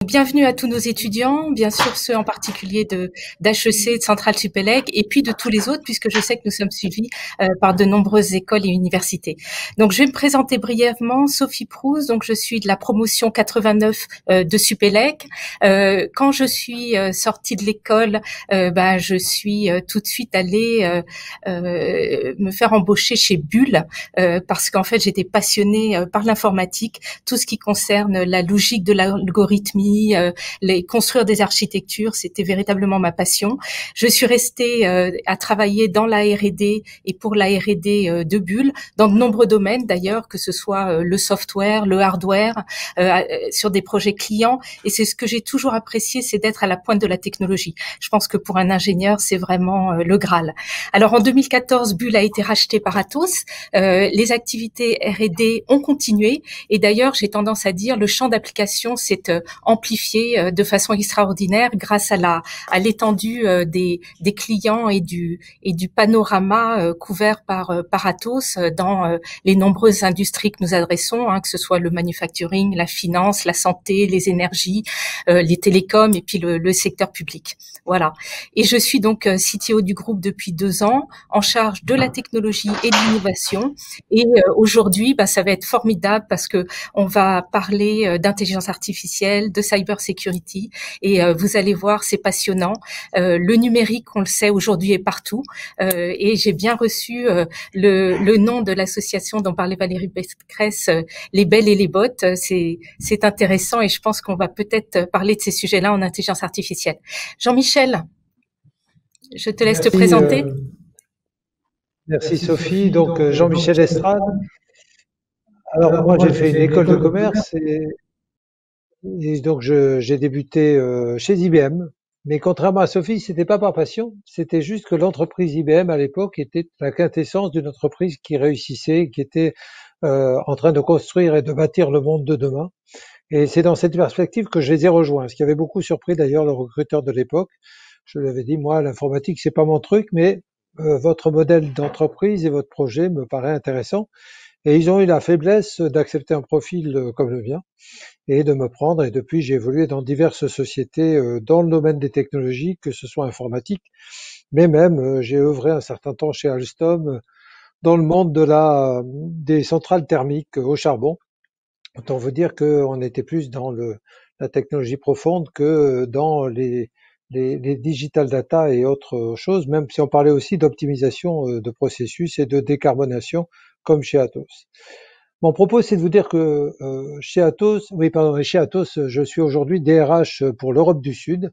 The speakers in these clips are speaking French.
Bienvenue à tous nos étudiants, bien sûr ceux en particulier d'HEC, de Centrale Supélec, et puis de tous les autres, puisque je sais que nous sommes suivis par de nombreuses écoles et universités. Donc je vais me présenter brièvement, Sophie Proust, donc je suis de la promotion 89 de Supélec. Quand je suis sortie de l'école, je suis tout de suite allée me faire embaucher chez Bull, parce qu'en fait j'étais passionnée par l'informatique, tout ce qui concerne la logique de l'algorithmie, les construire des architectures, c'était véritablement ma passion. Je suis restée à travailler dans la R&D et pour la R&D de Bull, dans de nombreux domaines d'ailleurs, que ce soit le software, le hardware, sur des projets clients. Et c'est ce que j'ai toujours apprécié, c'est d'être à la pointe de la technologie. Je pense que pour un ingénieur, c'est vraiment le Graal. Alors en 2014, Bull a été racheté par Atos. Les activités R&D ont continué. Et d'ailleurs, j'ai tendance à dire, le champ d'application s'est amplifié de façon extraordinaire grâce à l'étendue des clients et du panorama couvert par Atos dans les nombreuses industries que nous adressons, que ce soit le manufacturing, la finance, la santé, les énergies, les télécoms et puis le secteur public. Voilà. Et je suis donc CTO du groupe depuis 2 ans, en charge de la technologie et de l'innovation. Et aujourd'hui, ça va être formidable parce que on va parler d'intelligence artificielle, de cyber security, et vous allez voir, c'est passionnant. Le numérique, on le sait, aujourd'hui est partout, et j'ai bien reçu le nom de l'association dont parlait Valérie Pécresse, les belles et les bottes. C'est intéressant et je pense qu'on va peut-être parler de ces sujets-là en intelligence artificielle. Jean-Michel, je te laisse te présenter. Merci Sophie. Donc Jean-Michel Estrade. Alors moi j'ai fait une école de commerce et donc j'ai débuté chez IBM. Mais contrairement à Sophie, c'était pas par passion, c'était juste que l'entreprise IBM à l'époque était la quintessence d'une entreprise qui réussissait, qui était en train de construire et de bâtir le monde de demain. Et c'est dans cette perspective que je les ai rejoints, ce qui avait beaucoup surpris d'ailleurs le recruteur de l'époque. Je lui avais dit, moi, l'informatique, c'est pas mon truc, mais votre modèle d'entreprise et votre projet me paraît intéressant. Et ils ont eu la faiblesse d'accepter un profil comme le mien et de me prendre. Et depuis, j'ai évolué dans diverses sociétés dans le domaine des technologies, que ce soit informatique, mais même j'ai œuvré un certain temps chez Alstom dans le monde des centrales thermiques au charbon. Autant veut dire qu'on était plus dans la technologie profonde que dans les digital data et autres choses, même si on parlait aussi d'optimisation de processus et de décarbonation, comme chez Atos. Mon propos, c'est de vous dire que chez Atos, je suis aujourd'hui DRH pour l'Europe du Sud,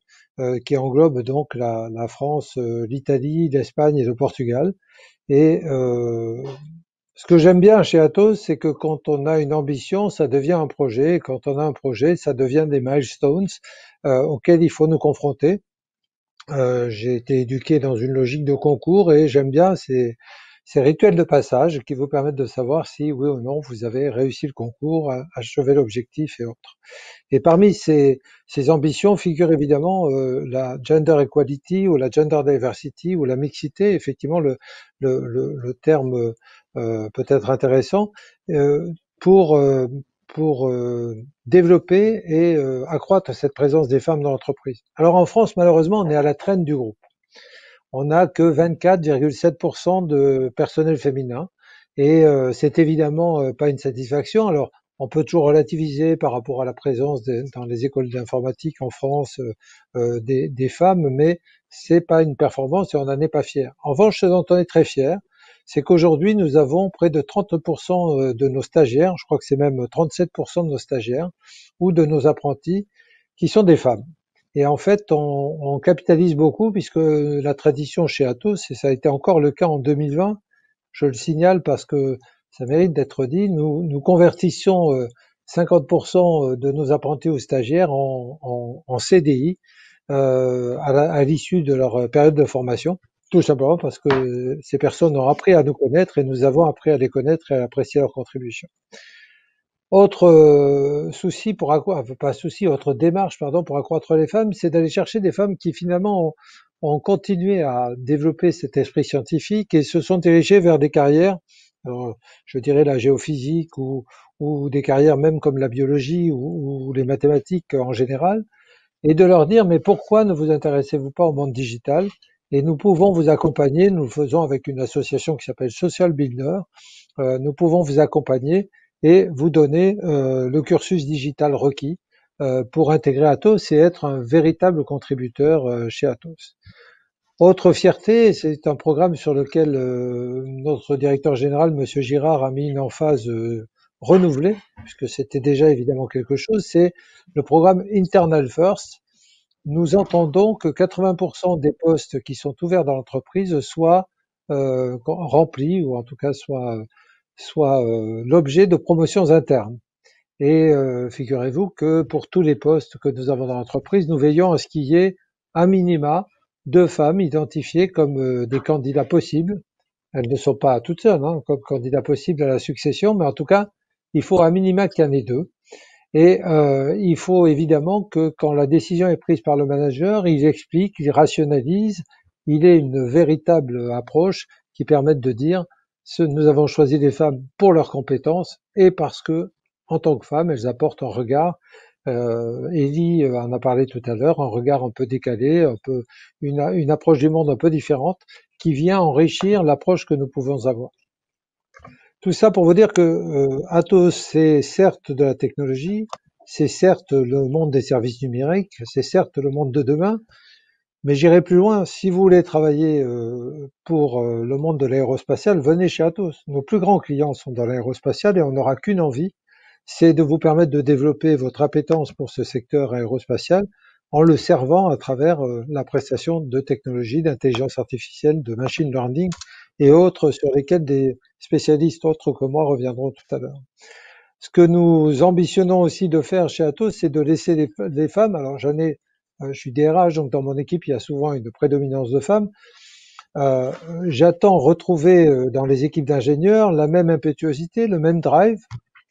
qui englobe donc la France, l'Italie, l'Espagne et le Portugal. Et ce que j'aime bien chez Atos, c'est que quand on a une ambition, ça devient un projet. Et quand on a un projet, ça devient des milestones auxquels il faut nous confronter. J'ai été éduqué dans une logique de concours et j'aime bien ces rituels de passage qui vous permettent de savoir si oui ou non vous avez réussi le concours, achevé l'objectif et autres. Et parmi ces ambitions figure évidemment la gender equality ou la gender diversity ou la mixité, effectivement le terme peut être intéressant pour développer et accroître cette présence des femmes dans l'entreprise. Alors en France, malheureusement, on est à la traîne du groupe. On n'a que 24,7% de personnel féminin et c'est évidemment pas une satisfaction. Alors on peut toujours relativiser par rapport à la présence dans les écoles d'informatique en France des femmes, mais c'est pas une performance et on n'en est pas fier. En revanche, ce dont on est très fier, c'est qu'aujourd'hui nous avons près de 30% de nos stagiaires, je crois que c'est même 37% de nos stagiaires ou de nos apprentis qui sont des femmes. Et en fait, on capitalise beaucoup puisque la tradition chez Atos, et ça a été encore le cas en 2020, je le signale parce que ça mérite d'être dit, nous convertissons 50% de nos apprentis ou stagiaires en CDI à l'issue de leur période de formation, tout simplement parce que ces personnes ont appris à nous connaître et nous avons appris à les connaître et à apprécier leurs contributions. Autre souci pas souci, autre démarche pardon pour accroître les femmes, c'est d'aller chercher des femmes qui finalement ont continué à développer cet esprit scientifique et se sont dirigées vers des carrières alors, je dirais la géophysique ou des carrières même comme la biologie ou les mathématiques en général, et de leur dire, mais pourquoi ne vous intéressez-vous pas au monde digital? Et nous pouvons vous accompagner, nous le faisons avec une association qui s'appelle Social Builder, nous pouvons vous accompagner et vous donner le cursus digital requis pour intégrer Atos et être un véritable contributeur chez Atos. Autre fierté, c'est un programme sur lequel notre directeur général, Monsieur Girard, a mis une emphase renouvelée, puisque c'était déjà évidemment quelque chose, c'est le programme Internal First. Nous entendons que 80% des postes qui sont ouverts dans l'entreprise soient remplis, ou en tout cas soient l'objet de promotions internes. Et figurez-vous que pour tous les postes que nous avons dans l'entreprise, nous veillons à ce qu'il y ait un minima de femmes identifiées comme des candidats possibles. Elles ne sont pas toutes seules comme candidats possibles à la succession, mais en tout cas, il faut un minima qu'il y en ait deux. Et il faut évidemment que quand la décision est prise par le manager, il explique, il rationalise, il ait une véritable approche qui permette de dire nous avons choisi des femmes pour leurs compétences et parce que, en tant que femmes, elles apportent un regard. Élie en a parlé tout à l'heure, un regard un peu décalé, un peu une approche du monde un peu différente, qui vient enrichir l'approche que nous pouvons avoir. Tout ça pour vous dire que Atos, c'est certes de la technologie, c'est certes le monde des services numériques, c'est certes le monde de demain, mais j'irai plus loin. Si vous voulez travailler pour le monde de l'aérospatial, venez chez Atos. Nos plus grands clients sont dans l'aérospatial et on n'aura qu'une envie, c'est de vous permettre de développer votre appétence pour ce secteur aérospatial en le servant à travers la prestation de technologies, d'intelligence artificielle, de machine learning et autres sur lesquels des spécialistes autres que moi reviendront tout à l'heure. Ce que nous ambitionnons aussi de faire chez Atos, c'est de laisser les femmes, alors je suis DRH, donc dans mon équipe, il y a souvent une prédominance de femmes. J'attends retrouver dans les équipes d'ingénieurs la même impétuosité, le même drive,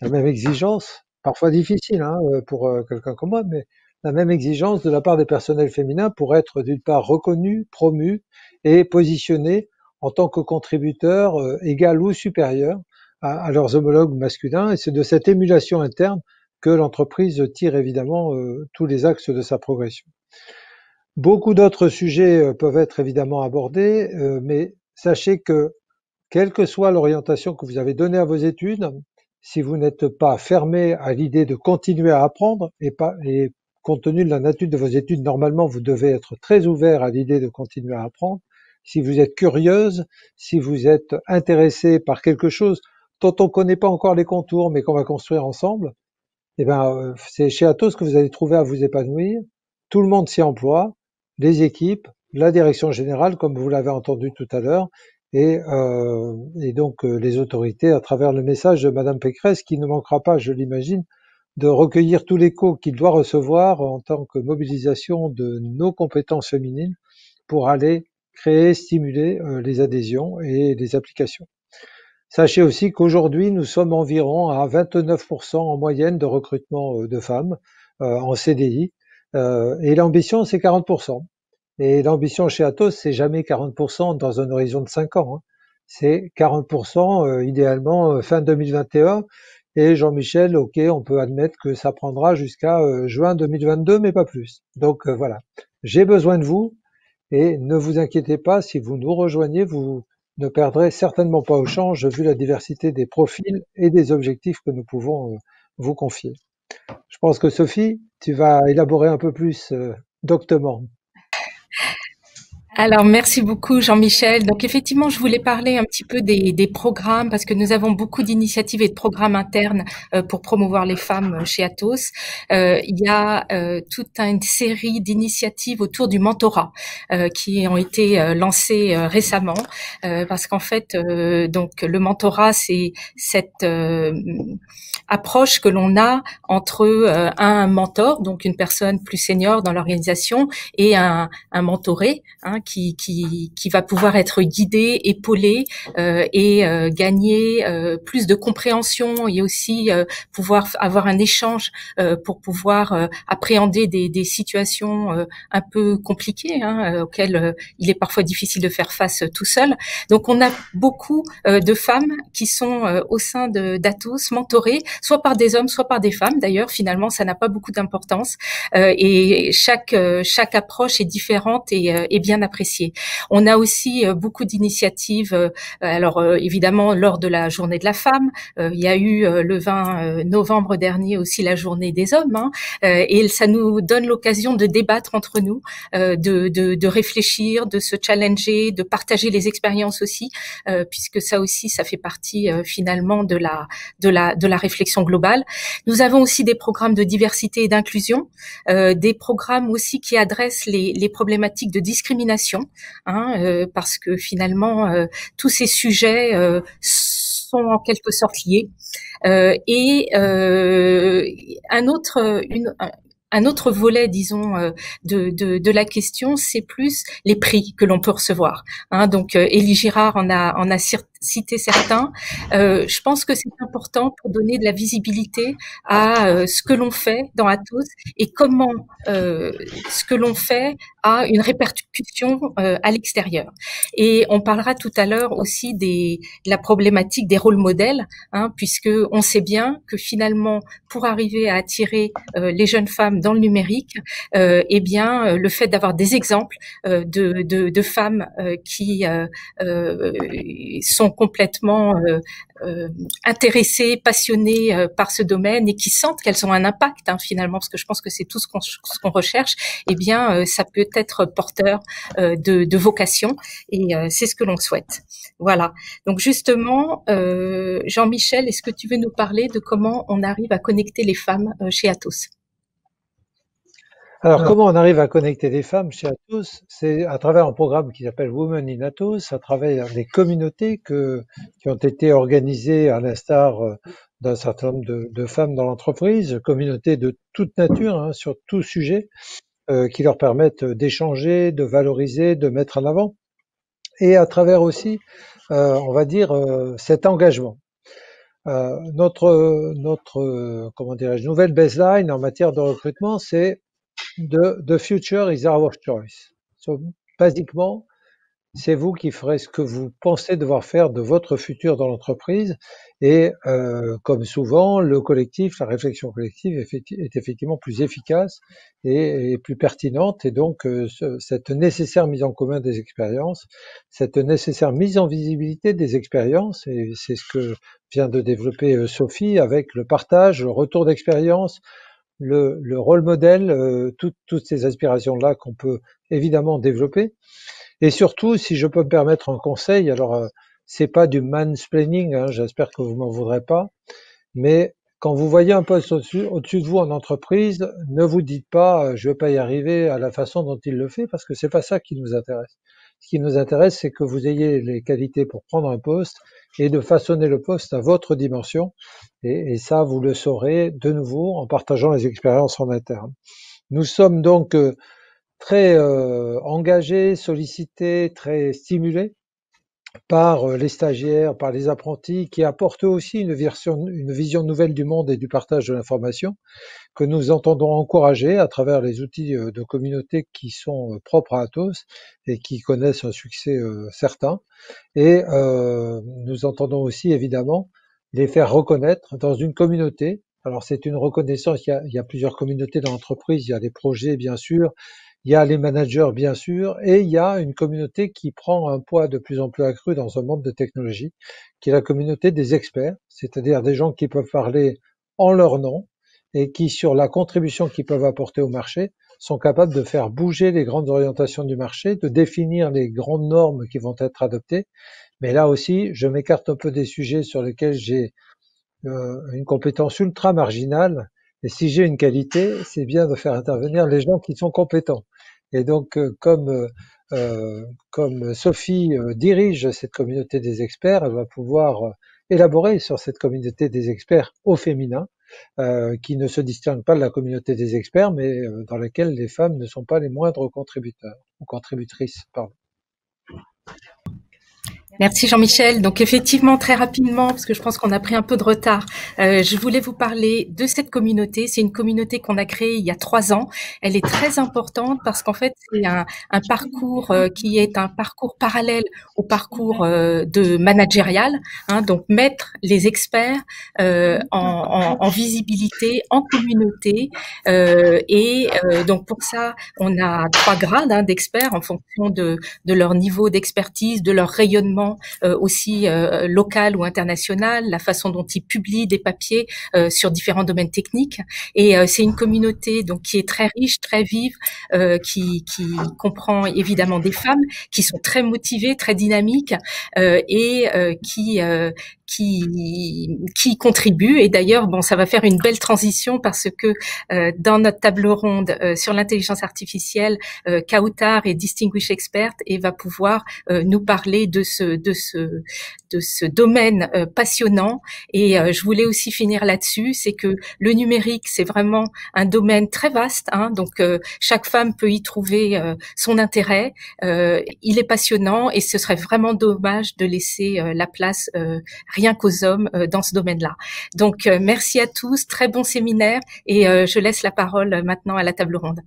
la même exigence, parfois difficile pour quelqu'un comme moi, mais la même exigence de la part des personnels féminins pour être d'une part reconnus, promus et positionnés en tant que contributeurs égal ou supérieurs à leurs homologues masculins. Et c'est de cette émulation interne que l'entreprise tire évidemment tous les axes de sa progression. Beaucoup d'autres sujets peuvent être évidemment abordés, mais sachez que quelle que soit l'orientation que vous avez donnée à vos études, si vous n'êtes pas fermé à l'idée de continuer à apprendre et compte tenu de la nature de vos études, normalement, vous devez être très ouvert à l'idée de continuer à apprendre. Si vous êtes curieuse, si vous êtes intéressé par quelque chose dont on ne connaît pas encore les contours, mais qu'on va construire ensemble, eh ben, c'est chez Atos que vous allez trouver à vous épanouir. Tout le monde s'y emploie, les équipes, la direction générale, comme vous l'avez entendu tout à l'heure, et donc les autorités à travers le message de Madame Pécresse, qui ne manquera pas, je l'imagine, de recueillir tout l'écho qu'il doit recevoir en tant que mobilisation de nos compétences féminines pour aller créer, stimuler les adhésions et les applications. Sachez aussi qu'aujourd'hui, nous sommes environ à 29% en moyenne de recrutement de femmes en CDI, et l'ambition, c'est 40%. Et l'ambition chez Atos, c'est jamais 40% dans un horizon de 5 ans. C'est 40% idéalement fin 2021. Et Jean-Michel, ok, on peut admettre que ça prendra jusqu'à juin 2022, mais pas plus. Donc voilà, j'ai besoin de vous et ne vous inquiétez pas, si vous nous rejoignez, vous ne perdrez certainement pas au change vu la diversité des profils et des objectifs que nous pouvons vous confier. Je pense que Sophie, tu vas élaborer un peu plus doctement. Alors, merci beaucoup, Jean-Michel. Donc, effectivement, je voulais parler un petit peu des programmes parce que nous avons beaucoup d'initiatives et de programmes internes pour promouvoir les femmes chez Atos. Il y a toute une série d'initiatives autour du mentorat qui ont été lancées récemment parce qu'en fait, donc le mentorat, c'est cette approche que l'on a entre un mentor, donc une personne plus senior dans l'organisation, et un mentoré, qui va pouvoir être guidé, épaulé et gagner plus de compréhension et aussi pouvoir avoir un échange pour pouvoir appréhender des situations un peu compliquées auxquelles il est parfois difficile de faire face tout seul. Donc on a beaucoup de femmes qui sont au sein d'Atos mentorées, soit par des hommes, soit par des femmes. D'ailleurs, finalement, ça n'a pas beaucoup d'importance et chaque approche est différente et bien appréciée. On a aussi beaucoup d'initiatives. Alors évidemment, lors de la Journée de la femme, il y a eu le 20 novembre dernier aussi la Journée des hommes, et ça nous donne l'occasion de débattre entre nous, de réfléchir, de se challenger, de partager les expériences aussi, puisque ça aussi, ça fait partie finalement de la réflexion globale. Nous avons aussi des programmes de diversité et d'inclusion, des programmes aussi qui adressent les problématiques de discrimination, parce que finalement tous ces sujets sont en quelque sorte liés. Et un autre volet, disons, de la question, c'est plus les prix que l'on peut recevoir. Donc, Élie Girard en a cité certains. Je pense que c'est important pour donner de la visibilité à ce que l'on fait dans Atos et comment ce que l'on fait a une répercussion à l'extérieur. Et on parlera tout à l'heure aussi de la problématique des rôles modèles, puisque on sait bien que finalement, pour arriver à attirer les jeunes femmes dans le numérique, eh bien, le fait d'avoir des exemples de femmes qui sont complètement intéressées, passionnées par ce domaine et qui sentent qu'elles ont un impact finalement, parce que je pense que c'est tout ce qu'on recherche, eh bien, ça peut être porteur de vocation et c'est ce que l'on souhaite. Voilà. Donc justement, Jean-Michel, est-ce que tu veux nous parler de comment on arrive à connecter les femmes chez Atos? Alors, comment on arrive à connecter les femmes chez Atos? C'est à travers un programme qui s'appelle Women in Atos, à travers des communautés qui ont été organisées à l'instar d'un certain nombre de femmes dans l'entreprise, communautés de toute nature, sur tout sujet, qui leur permettent d'échanger, de valoriser, de mettre en avant, et à travers aussi, on va dire, cet engagement. Notre comment dirais-je, nouvelle baseline en matière de recrutement, c'est The future is our choice. So, basiquement, c'est vous qui ferez ce que vous pensez devoir faire de votre futur dans l'entreprise. Et comme souvent, le collectif, la réflexion collective est effectivement plus efficace et plus pertinente. Et donc, cette nécessaire mise en commun des expériences, cette nécessaire mise en visibilité des expériences, et c'est ce que vient de développer Sophie avec le partage, le retour d'expérience, le rôle modèle, toutes ces aspirations-là qu'on peut évidemment développer. Et surtout, si je peux me permettre un conseil, alors c'est pas du mansplaining, j'espère que vous m'en voudrez pas, mais quand vous voyez un poste au-dessus de vous en entreprise, ne vous dites pas je vais pas y arriver à la façon dont il le fait, parce que c'est pas ça qui nous intéresse. Ce qui nous intéresse, c'est que vous ayez les qualités pour prendre un poste et de façonner le poste à votre dimension. Et ça, vous le saurez de nouveau en partageant les expériences en interne. Nous sommes donc très engagés, sollicités, très stimulés par les stagiaires, par les apprentis, qui apportent aussi une vision nouvelle du monde et du partage de l'information, que nous entendons encourager à travers les outils de communauté qui sont propres à Atos et qui connaissent un succès certain. Et nous entendons aussi évidemment les faire reconnaître dans une communauté. Alors c'est une reconnaissance, il y a plusieurs communautés dans l'entreprise, il y a les projets bien sûr, il y a les managers bien sûr, et il y a une communauté qui prend un poids de plus en plus accru dans un monde de technologie, qui est la communauté des experts, c'est-à-dire des gens qui peuvent parler en leur nom et qui, sur la contribution qu'ils peuvent apporter au marché, sont capables de faire bouger les grandes orientations du marché, de définir les grandes normes qui vont être adoptées. Mais là aussi, je m'écarte un peu des sujets sur lesquels j'ai une compétence ultra marginale. Et si j'ai une qualité, c'est bien de faire intervenir les gens qui sont compétents. Et donc, comme Sophie dirige cette communauté des experts, elle va pouvoir élaborer sur cette communauté des experts au féminin, qui ne se distingue pas de la communauté des experts, mais dans laquelle les femmes ne sont pas les moindres contributeurs ou contributrices. Pardon. Merci Jean-Michel. Donc effectivement, très rapidement, parce que je pense qu'on a pris un peu de retard, je voulais vous parler de cette communauté. C'est une communauté qu'on a créée il y a 3 ans. Elle est très importante parce qu'en fait, c'est un parcours qui est un parcours parallèle au parcours de managérial. Hein, donc mettre les experts en visibilité, en communauté. Donc pour ça, on a 3 grades d'experts en fonction de leur niveau d'expertise, de leur rayonnement aussi local ou international, la façon dont ils publient des papiers sur différents domaines techniques. Et c'est une communauté donc qui est très riche, très vive, qui comprend évidemment des femmes qui sont très motivées, très dynamiques et qui contribuent. Et d'ailleurs, bon, ça va faire une belle transition parce que dans notre table ronde sur l'intelligence artificielle, Kautar est Distinguished Expert et va pouvoir nous parler de ce domaine passionnant. Et je voulais aussi finir là-dessus, c'est que le numérique, c'est vraiment un domaine très vaste. Hein, donc chaque femme peut y trouver son intérêt. Il est passionnant et ce serait vraiment dommage de laisser la place rien qu'aux hommes dans ce domaine-là. Donc merci à tous, très bon séminaire et je laisse la parole maintenant à la table ronde.